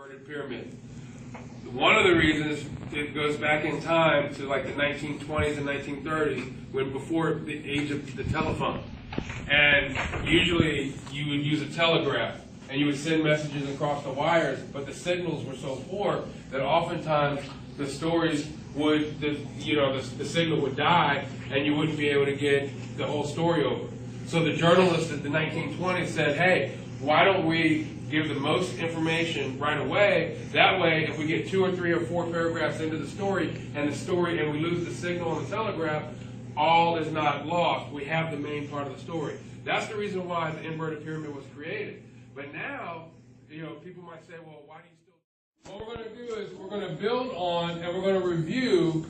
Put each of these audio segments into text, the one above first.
inverted pyramid. One of the reasons it goes back in time to like the 1920s and 1930s, when before the age of the telephone. And usually you would use a telegraph and you would send messages across the wires, but the signals were so poor that oftentimes the stories would, the signal would die and you wouldn't be able to get the whole story over. So the journalists at the 1920s said, hey, why don't we give the most information right away? That way, if we get 2 or 3 or 4 paragraphs into the story and we lose the signal on the telegraph, all is not lost. We have the main part of the story. That's the reason why the inverted pyramid was created. But now, people might say, well, why do you still? What we're going to do is we're going to build on and we're going to review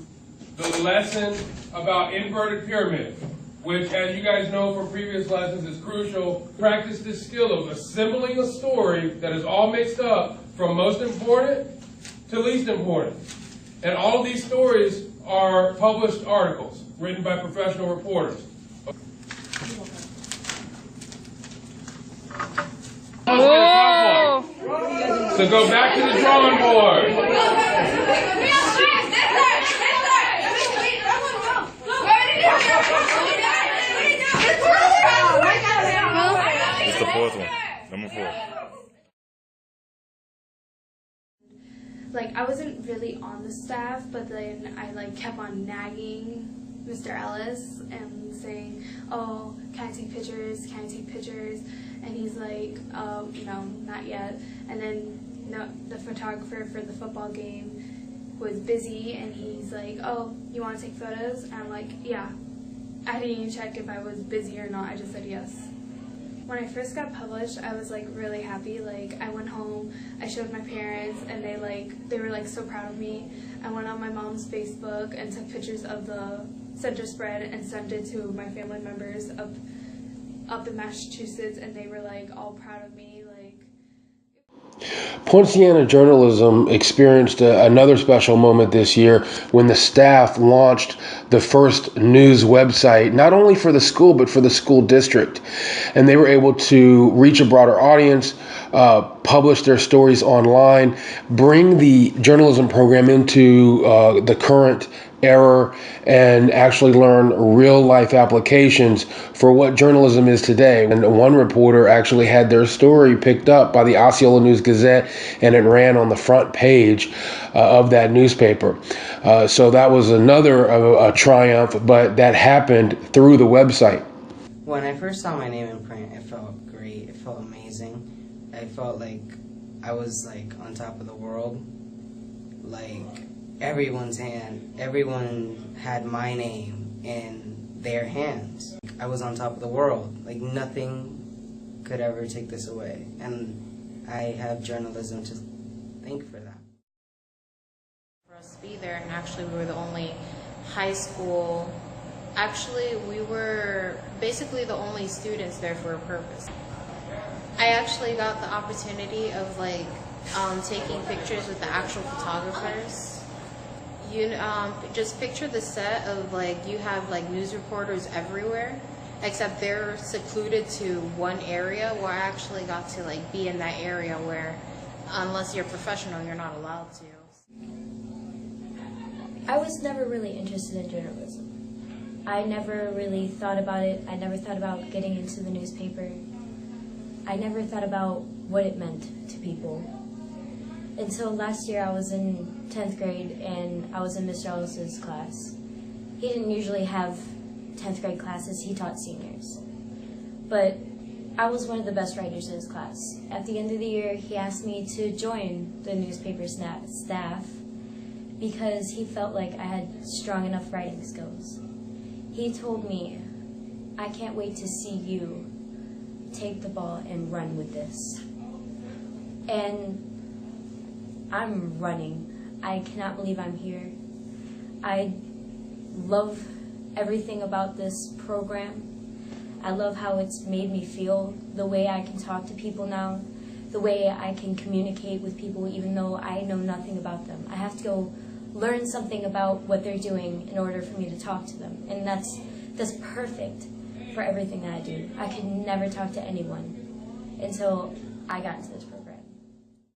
the lesson about inverted pyramid, which, as you guys know from previous lessons, is crucial. Practice this skill of assembling a story that is all mixed up from most important to least important. And all of these stories are published articles written by professional reporters. Oh. So go back to the drawing board. It's the fourth one. Number 4. Like, I wasn't really on the staff, but then I kept on nagging Mr. Ellis and saying, oh, can I take pictures? Can I take pictures? And he's like, no, not yet. And then the photographer for the football game was busy, and he's like, oh, you want to take photos? And I'm like, yeah. I didn't even check if I was busy or not. I just said yes. When I first got published, I was really happy. I went home, I showed my parents, and they were so proud of me. I went on my mom's Facebook and took pictures of the center spread and sent it to my family members up in Massachusetts, and they were all proud of me. Poinciana journalism experienced another special moment this year when the staff launched the first news website, not only for the school, but for the school district. And they were able to reach a broader audience, publish their stories online, bring the journalism program into the current era, and actually learn real-life applications for what journalism is today. And one reporter actually had their story picked up by the Osceola News-Gazette, and it ran on the front page of that newspaper. So that was another triumph, but that happened through the website. When I first saw my name in print, it felt great. It felt amazing. I felt like I was on top of the world. Everyone had my name in their hands. I was on top of the world. Nothing could ever take this away. And I have journalism to thank for that. For us to be there, and actually we were the only high school, actually we were basically the only students there for a purpose. I actually got the opportunity of taking pictures with the actual photographers. Just picture the set of you have news reporters everywhere, except they're secluded to one area, where I actually got to be in that area where, unless you're professional, you're not allowed to. I was never really interested in journalism. I never really thought about it. I never thought about getting into the newspaper. I never thought about what it meant to people. Until last year, I was in 10th grade, and I was in Mr. Ellis's class. He didn't usually have 10th grade classes, he taught seniors. But I was one of the best writers in his class. At the end of the year, he asked me to join the newspaper staff because he felt like I had strong enough writing skills. He told me, I can't wait to see you take the ball and run with this. And I'm running. I cannot believe I'm here. I love everything about this program. I love how it's made me feel, the way I can talk to people now, the way I can communicate with people even though I know nothing about them. I have to go learn something about what they're doing in order for me to talk to them. And that's perfect for everything that I do. I could never talk to anyone until I got into this program.